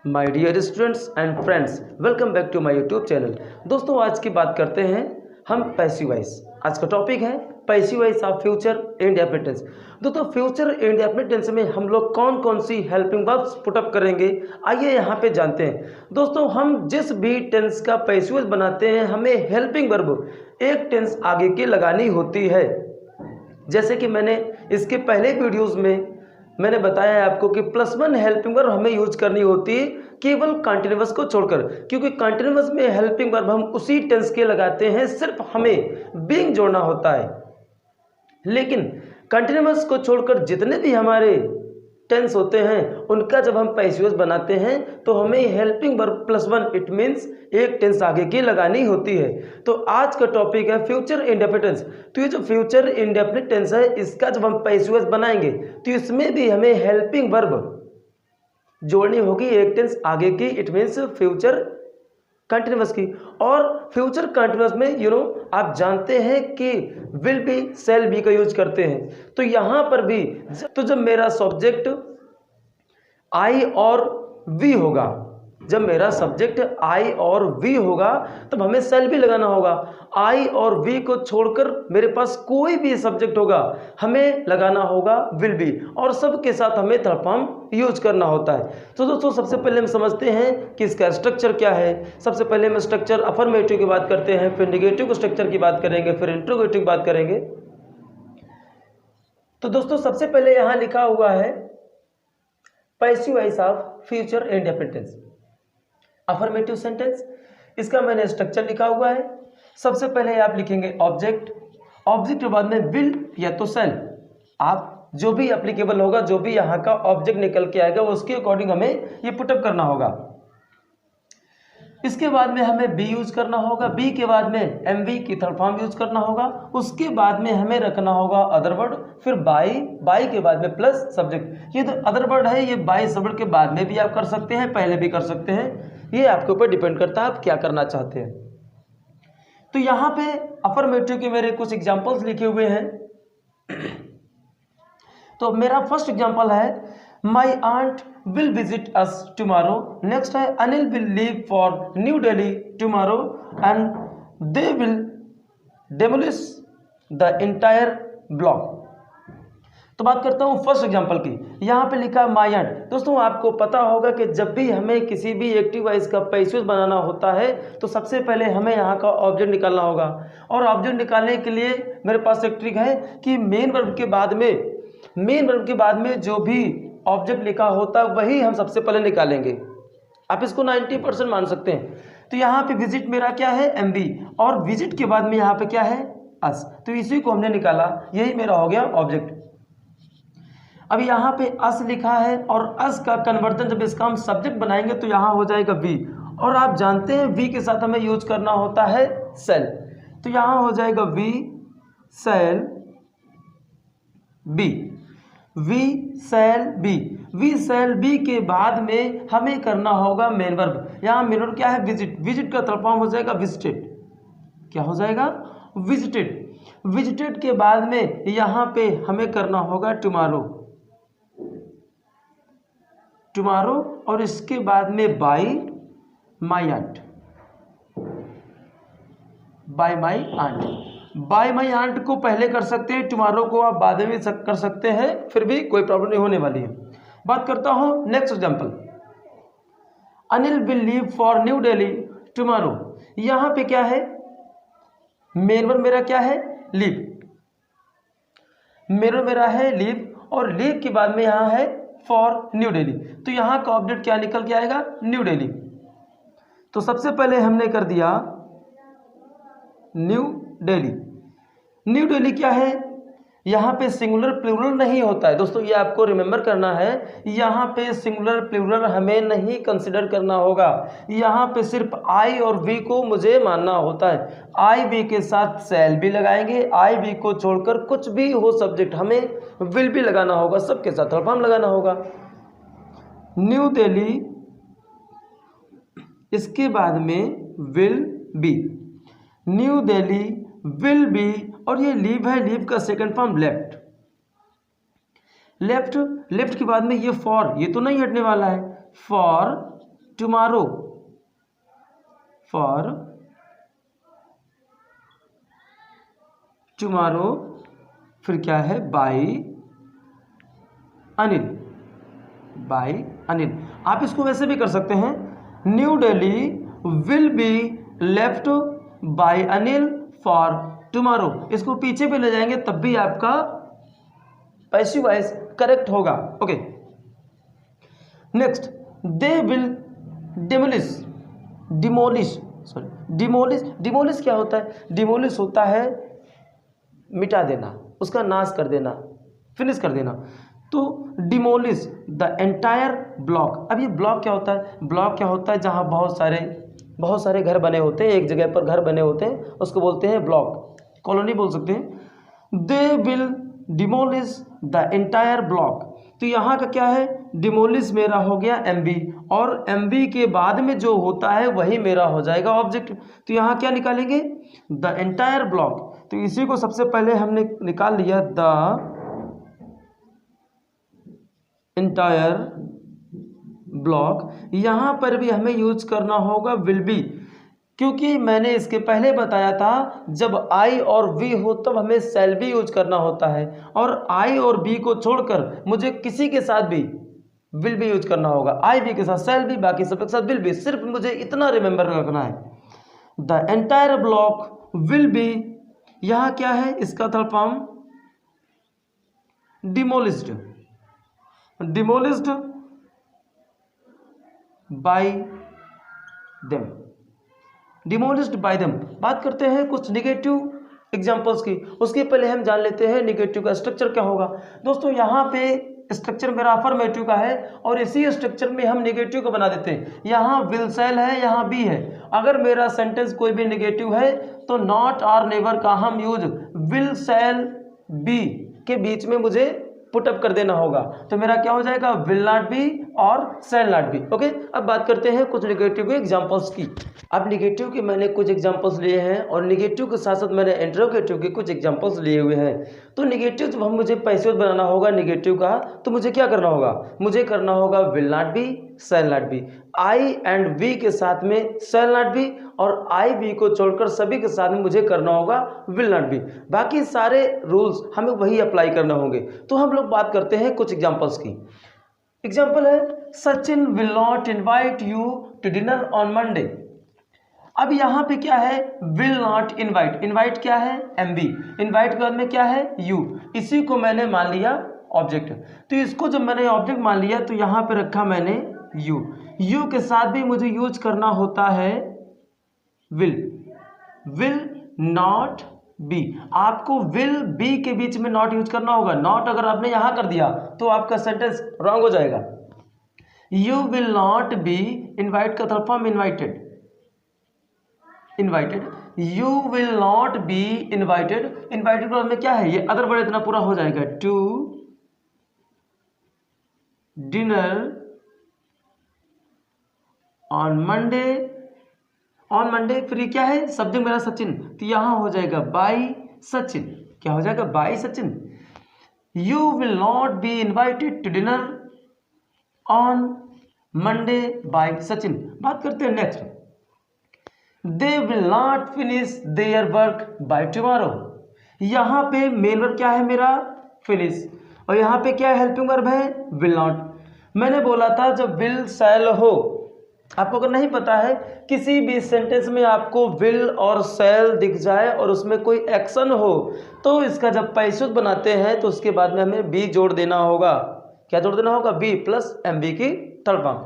My dear students and friends, welcome back to my YouTube channel. दोस्तों, आज की बात करते हैं हम पैसिव वॉइस। आज का टॉपिक है passive voice of future indefinite tense. दोस्तों, फ्यूचर इंडेफिनिट टेंस में हम लोग कौन कौन सी हेल्पिंग वर्ब्स पुटअप करेंगे, आइए यहाँ पे जानते हैं। दोस्तों, हम जिस भी टेंस का पैसिव वॉइस बनाते हैं, हमें हेल्पिंग वर्ब एक टेंस आगे की लगानी होती है। जैसे कि मैंने इसके पहले वीडियोज़ में मैंने बताया है आपको कि +1 हेल्पिंग वर्ब हमें यूज करनी होती है केवल कंटिन्यूअस को छोड़कर, क्योंकि कंटिन्यूअस में हेल्पिंग वर्ब हम उसी टेंस के लगाते हैं, सिर्फ हमें बीइंग जोड़ना होता है। लेकिन कंटिन्यूअस को छोड़कर जितने भी हमारे टेंस होते हैं, उनका जब हम पैसिव वॉइस बनाते हैं तो हमें हेल्पिंग वर्ब +1 इट मीन्स एक टेंस आगे की लगानी होती है। तो आज का टॉपिक है फ्यूचर इंडेफिनिट टेंस। तो ये जो फ्यूचर इंडेफिनिट टेंस है, इसका जब हम पैसिव वॉइस बनाएंगे तो इसमें भी हमें हेल्पिंग वर्ब जोड़नी होगी एक टेंस आगे की, इट मीन्स फ्यूचर कंटिन्यूअस की। और फ्यूचर कंटिन्यूअस में आप जानते हैं कि विल बी शैल बी का यूज करते हैं। तो यहाँ पर भी तो जब मेरा सब्जेक्ट आई और वी होगा, जब मेरा सब्जेक्ट आई और वी होगा तब हमें शैल बी लगाना होगा। आई और वी को छोड़कर मेरे पास कोई भी सब्जेक्ट होगा, हमें लगाना होगा विल बी, और सबके साथ हमें थर्ड फॉर्म यूज करना होता है। तो दोस्तों, सबसे पहले हम समझते हैं कि इसका स्ट्रक्चर क्या है। सबसे पहले हम स्ट्रक्चर अफर्मेटिव की बात करते हैं, फिर नेगेटिव स्ट्रक्चर की बात करेंगे, फिर इंट्रोगेटिव की बात करेंगे। तो दोस्तों, सबसे पहले यहाँ लिखा हुआ है passive voice of future indefinite tense, affirmative sentence. इसका मैंने स्ट्रक्चर लिखा हुआ है। सबसे पहले आप लिखेंगे ऑब्जेक्ट, ऑब्जेक्ट के बाद में विल या तो शैल, आप जो भी एप्लीकेबल होगा, जो भी यहाँ का ऑब्जेक्ट निकल के आएगा उसके अकॉर्डिंग हमें ये पुटअप करना होगा। इसके बाद में हमें बी यूज करना होगा, बी के बाद में एम वी की थर्ड फॉर्म यूज करना होगा। उसके बाद में हमें रखना होगा अदर वर्ड, फिर बाई, बाई के बाद में प्लस सब्जेक्ट। ये तो अदर वर्ड है, ये बाई सब्जेक्ट के बाद में भी आप कर सकते हैं, पहले भी कर सकते हैं, ये आपके ऊपर डिपेंड करता है आप क्या करना चाहते हैं। तो यहाँ पे अफर्मेटिव के मेरे कुछ एग्जांपल्स लिखे हुए हैं। तो मेरा फर्स्ट एग्जांपल है my aunt will visit us tomorrow. Next है Anil will leave for New Delhi tomorrow and they will demolish the entire block. तो बात करता हूँ फर्स्ट एग्जांपल की। यहाँ पे लिखा माई आंट। दोस्तों, आपको पता होगा कि जब भी हमें किसी भी एक्टिव वॉइस का पैसिव वॉइस बनाना होता है तो सबसे पहले हमें यहाँ का ऑब्जेक्ट निकालना होगा। और ऑब्जेक्ट निकालने के लिए मेरे पास एक ट्रिक है कि मेन वर्ब के बाद में जो भी ऑब्जेक्ट लिखा होता है वही हम सबसे पहले निकालेंगे। आप इसको 90% मान सकते हैं। तो यहाँ पे विजिट मेरा क्या है, एम बी, और विजिट के बाद में यहाँ पे क्या है, अस। तो इसी को हमने निकाला, यही मेरा हो गया ऑब्जेक्ट। अब यहाँ पे अस लिखा है और अस का कन्वर्जन जब इसका हम सब्जेक्ट बनाएंगे तो यहाँ हो जाएगा वी, और आप जानते हैं वी के साथ हमें यूज करना होता है सेल। तो यहाँ हो जाएगा we shall be, we shall be. We shall be के बाद में हमें करना होगा मेन वर्ब। यहाँ मेन वर्ब क्या है, विजिट। विजिट का थर्ड फॉर्म हो जाएगा विजिटेड। क्या हो जाएगा, विजिटेड। विजिटेड के बाद में यहाँ पे हमें करना होगा टुमारो, टुमारो, और इसके बाद में by my aunt, by my aunt. By my aunt को पहले कर सकते हैं, टुमारो को आप बाद में कर सकते हैं, फिर भी कोई प्रॉब्लम नहीं होने वाली है। बात करता हूं next example, Anil will leave for New Delhi tomorrow. यहां पे क्या है, मेन वर्ब मेरा क्या है, लीव। मेन वर्ब मेरा है लीव, और लीव के बाद में यहां है फॉर न्यू दिल्ली। तो यहां का ऑब्जेक्ट क्या निकल के आएगा, न्यू दिल्ली। तो सबसे पहले हमने कर दिया न्यू दिल्ली। न्यू दिल्ली क्या है, यहाँ पे सिंगुलर प्लूरल नहीं होता है। दोस्तों, ये आपको रिमेंबर करना है, यहाँ पे सिंगुलर प्लूरल हमें नहीं कंसिडर करना होगा। यहाँ पे सिर्फ आई और वी को मुझे मानना होता है। आई वी के साथ शैल भी लगाएंगे, आई वी को छोड़कर कुछ भी हो सब्जेक्ट हमें विल भी लगाना होगा, सबके साथ थर्ड फॉर्म लगाना होगा। न्यू दिल्ली, इसके बाद में will be, new Delhi will be, और ये लीव है, लीव का सेकंड फॉर्म लेफ्ट। लेफ्ट के बाद में ये फॉर, ये तो नहीं हटने वाला है, फॉर टुमारो, फॉर टुमारो, फिर क्या है बाय अनिल, बाय अनिल। आप इसको वैसे भी कर सकते हैं, new Delhi will be left by Anil for tomorrow. इसको पीछे भी ले जाएंगे तब भी आपका पैसिव वॉइस करेक्ट होगा। Okay, next, they will demolish, demolish sorry demolish, demolish क्या होता है? डिमोलिश होता है मिटा देना, उसका नाश कर देना, फिनिश कर देना। तो डिमोलिश द एंटायर ब्लॉक। अब ये ब्लॉक क्या होता है? ब्लॉक क्या होता है? जहाँ बहुत सारे घर बने होते हैं, एक जगह पर घर बने होते हैं, उसको बोलते हैं ब्लॉक, कॉलोनी बोल सकते हैं। They will demolish the entire block. तो यहाँ का क्या है? डिमोलिश मेरा हो गया एमबी, और एमबी के बाद में जो होता है वही मेरा हो जाएगा ऑब्जेक्ट। तो यहाँ क्या निकालेंगे? The entire block. तो इसी को सबसे पहले हमने निकाल लिया, द एंटायर ब्लॉक। यहाँ पर भी हमें यूज करना होगा विल बी, क्योंकि मैंने इसके पहले बताया था जब आई और वी हो तब हमें शैल बी यूज करना होता है, और आई और बी को छोड़कर मुझे किसी के साथ भी विल बी यूज करना होगा। आई बी के साथ शैल बी, बाकी सब के साथ विल बी। सिर्फ मुझे इतना रिमेंबर रखना है, the entire block will be. यहाँ क्या है? इसका third form demolished, demolished bye them, demolished bye them. बात करते हैं कुछ निगेटिव एग्जांपल्स की। उसके पहले हम जान लेते हैं निगेटिव का स्ट्रक्चर क्या होगा। दोस्तों यहाँ पे स्ट्रक्चर मेरा अफर्मेटिव का है, और इसी स्ट्रक्चर में हम निगेटिव को बना देते हैं। यहाँ विल शैल है, यहाँ बी है। अगर मेरा सेंटेंस कोई भी निगेटिव है तो नॉट और नेवर का हम यूज विल शैल बी के बीच में मुझे पुटअप कर देना होगा। तो मेरा क्या हो जाएगा? विल नॉट बी और शैल नॉट बी। ओके, अब बात करते हैं कुछ निगेटिव के एग्जांपल्स की। अब निगेटिव के मैंने कुछ एग्जांपल्स लिए हैं, और निगेटिव के साथ साथ मैंने इंटरोगेटिव के कुछ एग्जांपल्स लिए हुए हैं। तो निगेटिव जब हम मुझे पैसिव बनाना होगा निगेटिव का, तो मुझे क्या करना होगा? मुझे करना होगा will not be, shall not be. I and we के साथ में शैल नॉट बी, और आई बी को छोड़कर सभी के साथ में मुझे करना होगा विल नॉट बी। बाकी सारे रूल्स हमें वही अप्लाई करना होंगे। तो हम लोग बात करते हैं कुछ एग्जांपल्स की। एग्जांपल है, Sachin will not invite you to dinner on Monday. अब यहाँ पे क्या है? विल नॉट इनवाइट, इनवाइट क्या है? एमबी, इनवाइट के बाद में क्या है? यू। इसी को मैंने मान लिया ऑब्जेक्ट। तो इसको जब मैंने ऑब्जेक्ट मान लिया तो यहाँ पे रखा मैंने यू। यू के साथ भी मुझे यूज करना होता है विल, विल नॉट बी। आपको विल बी के बीच में नॉट यूज करना होगा। नॉट अगर आपने यहां कर दिया तो आपका सेंटेंस रॉन्ग हो जाएगा। You will not be, invite का third form invited, invited. You will not be invited. Invited के बाद में क्या है? ये अदर वर्ड इतना पूरा हो जाएगा, to dinner on Monday, on Monday. फिर क्या है? सब्जेक्ट मेरा सचिन, तो यहां हो जाएगा बाय सचिन। क्या हो जाएगा? By Sachin. You will not be invited to dinner on Monday by Sachin. बात करते हैं next, they will not finish their work by tomorrow. यहां पे मेन वर्ब क्या है मेरा? फिनिश, और यहां पे क्या हेल्पिंग वर्ब है? Will not. मैंने बोला था जब विल शैल हो, आपको अगर नहीं पता है किसी भी सेंटेंस में आपको विल और शैल दिख जाए और उसमें कोई एक्शन हो, तो इसका जब पैसिव बनाते हैं तो उसके बाद में हमें बी जोड़ देना होगा। क्या जोड़ देना होगा? बी प्लस एम बी की थर्ड फॉर्म।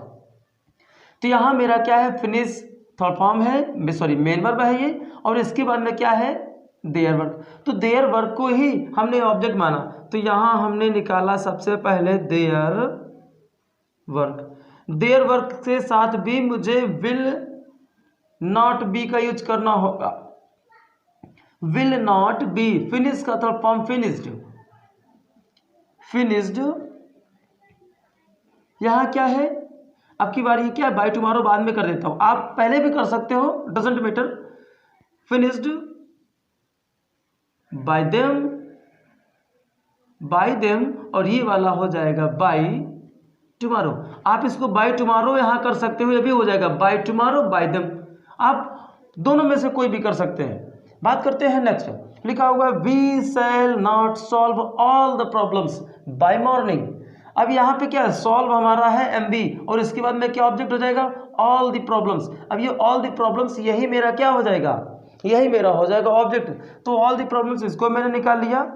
तो यहाँ मेरा क्या है? फिनिश थर्ड फॉर्म है, सॉरी मेन वर्ब है ये, और इसके बाद में क्या है? Their work. तो देयर वर्क को ही हमने ऑब्जेक्ट माना, तो यहाँ हमने निकाला सबसे पहले देयर वर्क। देयर वर्क के साथ भी मुझे विल नॉट बी का यूज करना होगा। विल नॉट बी, फिनिश का थर्ड फॉर्म फिनिश्ड, फिनिश्ड। यहां क्या है? आपकी बारी क्या है? बाय टुमारो बाद में कर देता हूं, आप पहले भी कर सकते हो, doesn't matter. Finished bye them, bye them, और ये वाला हो जाएगा बाय टुमारो। आप इसको बाय टुमारो यहाँ कर सकते हो, ये भी हो जाएगा बाय टुमारो बाय देम। आप दोनों में से कोई भी कर सकते हैं। बात करते हैं नेक्स्ट, लिखा हुआ है we shall not solve all the problems by morning. अब यहाँ पे क्या है, सॉल्व हमारा है एमबी और इसके बाद में क्या ऑब्जेक्ट हो जाएगा, ऑल द प्रॉब्लम्स। अब ये ऑल द प्रॉब्लम्स यही मेरा क्या हो जाएगा, यही मेरा हो जाएगा ऑब्जेक्ट। तो ऑल द प्रॉब्लम्स इसको मैंने निकाल लिया,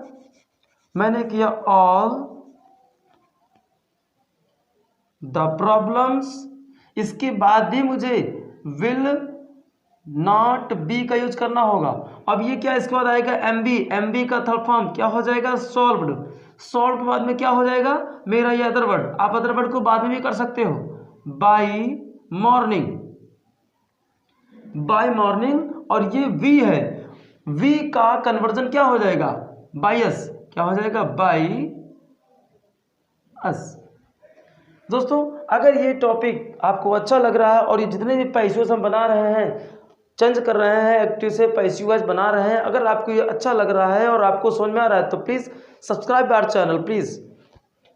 मैंने किया ऑल द प्रॉब्लम्स। इसके बाद भी मुझे विल नॉट बी का यूज करना होगा। अब ये क्या इसके बाद आएगा एमबी, एमबी का थर्ड फॉर्म क्या हो जाएगा, सॉल्व्ड। सॉल्व के बाद में क्या हो जाएगा मेरा ये अदर वर्ड। आप अदर वर्ड को बाद में भी कर सकते हो, बाय मॉर्निंग, बाय मॉर्निंग। और ये वी है, वी का कन्वर्जन क्या हो जाएगा, बाय अस, क्या हो जाएगा बाय अस। दोस्तों अगर ये टॉपिक आपको अच्छा लग रहा है और ये जितने भी पैसिव हम बना रहे हैं, चेंज कर रहे हैं, एक्टिव से पैसिव वॉइस बना रहे हैं, अगर आपको ये अच्छा लग रहा है और आपको समझ में आ रहा है तो please subscribe our channel please.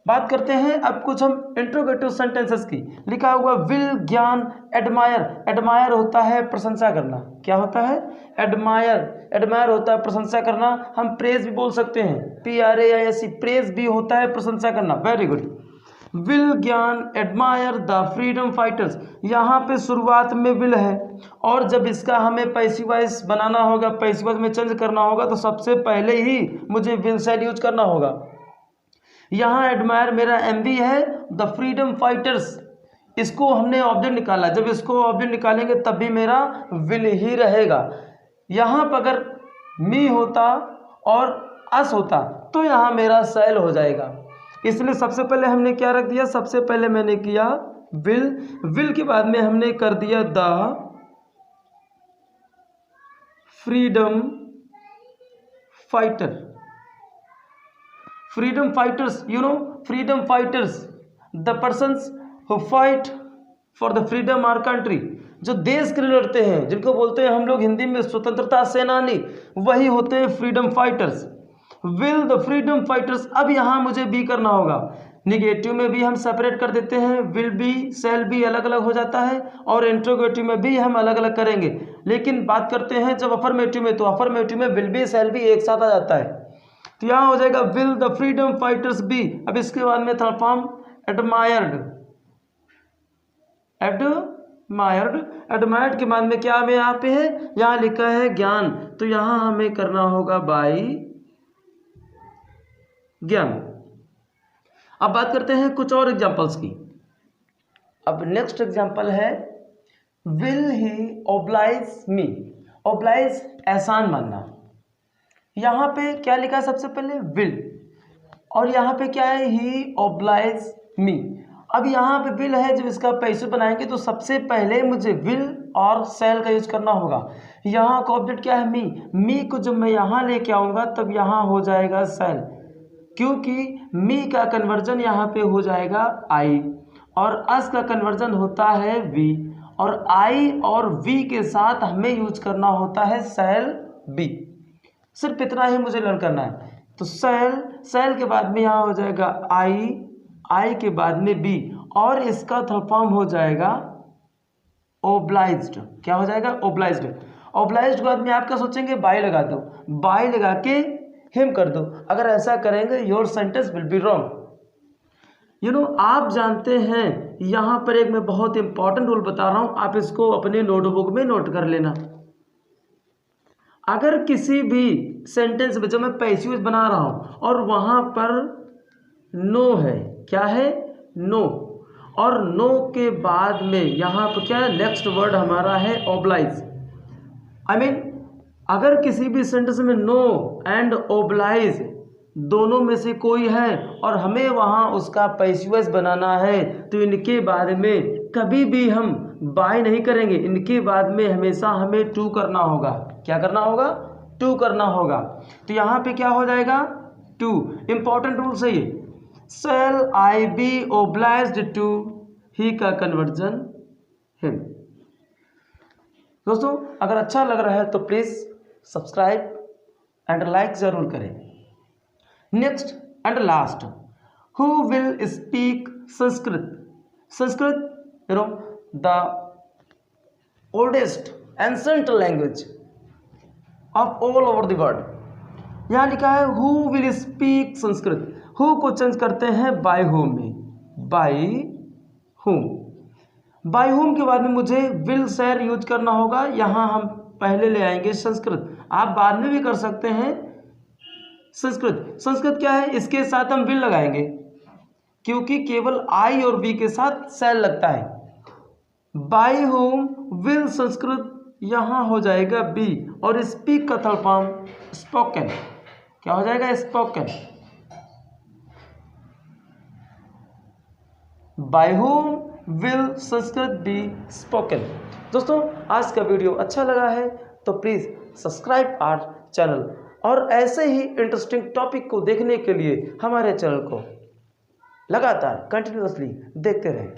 बात करते हैं अब कुछ हम इंट्रोगेटिव सेंटेंसेस की। लिखा हुआ विल, ज्ञान, एडमायर। एडमायर होता है प्रशंसा करना, क्या होता है, एडमायर। एडमायर होता है प्रशंसा करना। हम प्रेज भी बोल सकते हैं, PRAISE, प्रेज भी होता है प्रशंसा करना। Very good. विल, ज्ञान, एडमायर द फ्रीडम फाइटर्स। यहाँ पे शुरुआत में विल है और जब इसका हमें पैसिव वॉइस बनाना होगा, पैसिव वॉइस में चेंज करना होगा तो सबसे पहले ही मुझे विल शैल यूज करना होगा। यहाँ एडमायर मेरा एमबी है, द फ्रीडम फाइटर्स इसको हमने ऑब्जेक्ट निकाला, जब इसको ऑब्जेक्ट निकालेंगे तब भी मेरा विल ही रहेगा। यहाँ पर अगर मी होता और अस होता तो यहाँ मेरा शैल हो जाएगा। इसलिए सबसे पहले हमने क्या रख दिया, सबसे पहले मैंने किया विल, विल के बाद में हमने कर दिया the freedom fighter. Freedom fighters, you know freedom fighters, the persons who fight for the freedom our country, जो देश के लिए लड़ते हैं, जिनको बोलते हैं हम लोग हिंदी में स्वतंत्रता सेनानी, वही होते हैं freedom fighters. Will the freedom fighters. अब यहाँ मुझे बी करना होगा, निगेटिव में भी हम सेपरेट कर देते हैं, विल बी, शैल बी अलग अलग हो जाता है और इंट्रोगेटिव में भी हम अलग अलग करेंगे। लेकिन बात करते हैं जब अफर्मेटिव में, तो अफर्मेटिव में विल बी शैल बी एक साथ आ जाता है। तो यहाँ हो जाएगा will the freedom fighters be. अब इसके बाद में third form admired, admired. Admired के बाद में क्या हमें यहाँ पे है, यहाँ लिखा है ज्ञान, तो यहाँ हमें करना होगा बाय ज्ञान। अब बात करते हैं कुछ और एग्जांपल्स की। अब नेक्स्ट एग्जांपल है will he oblige me. Oblige एहसान मानना। यहाँ पे क्या लिखा है, सबसे पहले विल और यहाँ पे क्या है, ही ओब्लाइज मी। अब यहाँ पे विल है, जब इसका पैसिव बनाएंगे तो सबसे पहले मुझे विल और शैल का यूज करना होगा। यहाँ का ऑब्जेक्ट क्या है, मी। मी को जब मैं यहाँ लेके आऊँगा तब यहाँ हो जाएगा शैल, क्योंकि मी का कन्वर्जन यहाँ पे हो जाएगा आई और अस का कन्वर्जन होता है वी, और आई और वी के साथ हमें यूज करना होता है शैल बी। सिर्फ इतना ही मुझे लर्न करना है। तो शैल, शैल के बाद में यहाँ हो जाएगा आई, आई के बाद में बी और इसका थर्ड फॉर्म हो जाएगा ओब्लाइज्ड। क्या हो जाएगा, ओब्लाइज्ड। ओब्लाइज्ड के बाद में आप क्या सोचेंगे, बाय लगा दो, बाय लगा के हिम कर दो। अगर ऐसा करेंगे your sentence will be wrong. You know आप जानते हैं यहाँ पर एक मैं बहुत इंपॉर्टेंट रूल बता रहा हूँ, आप इसको अपने नोटबुक में नोट कर लेना। अगर किसी भी सेंटेंस में जब मैं पैसिव बना रहा हूँ और वहाँ पर नो है, क्या है, नो, और नो के बाद में यहाँ पर क्या है, नेक्स्ट वर्ड हमारा है ओब्लाइज। आई मीन अगर किसी भी सेंटेंस में नो एंड ओब्लाइज दोनों में से कोई है और हमें वहाँ उसका पैसिव वॉइस बनाना है तो इनके बाद में कभी भी हम बाय नहीं करेंगे, इनके बाद में हमेशा हमें टू करना होगा। क्या करना होगा, टू करना होगा। तो यहाँ पे क्या हो जाएगा, टू। इंपॉर्टेंट रूल सही है, शैल आई बी ओब्लाइज्ड टू, ही का कन्वर्जन हिम। दोस्तों अगर अच्छा लग रहा है तो प्लीज़ सब्सक्राइब एंड लाइक ज़रूर करें। Next and last, who will speak Sanskrit. Sanskrit the oldest ancient language of all over the world. यहाँ लिखा है who will speak Sanskrit. Who co change करते हैं बाय होम में, बाय होम। बाय होम के बाद में मुझे विल शेयर यूज करना होगा। यहाँ हम पहले ले आएंगे संस्कृत, आप बाद में भी कर सकते हैं संस्कृत। संस्कृत क्या है, इसके साथ हम विल लगाएंगे क्योंकि केवल आई और बी के साथ शेयर लगता है। बाय होम विल संस्कृत, यहाँ हो जाएगा बी, और स्पीक का थर्ड फॉर्म स्पोकन। क्या हो जाएगा, spoken. By whom will Sanskrit be spoken. दोस्तों आज का वीडियो अच्छा लगा है तो प्लीज़ सब्सक्राइब आवर चैनल, और ऐसे ही इंटरेस्टिंग टॉपिक को देखने के लिए हमारे चैनल को लगातार कंटिन्यूअसली देखते रहें।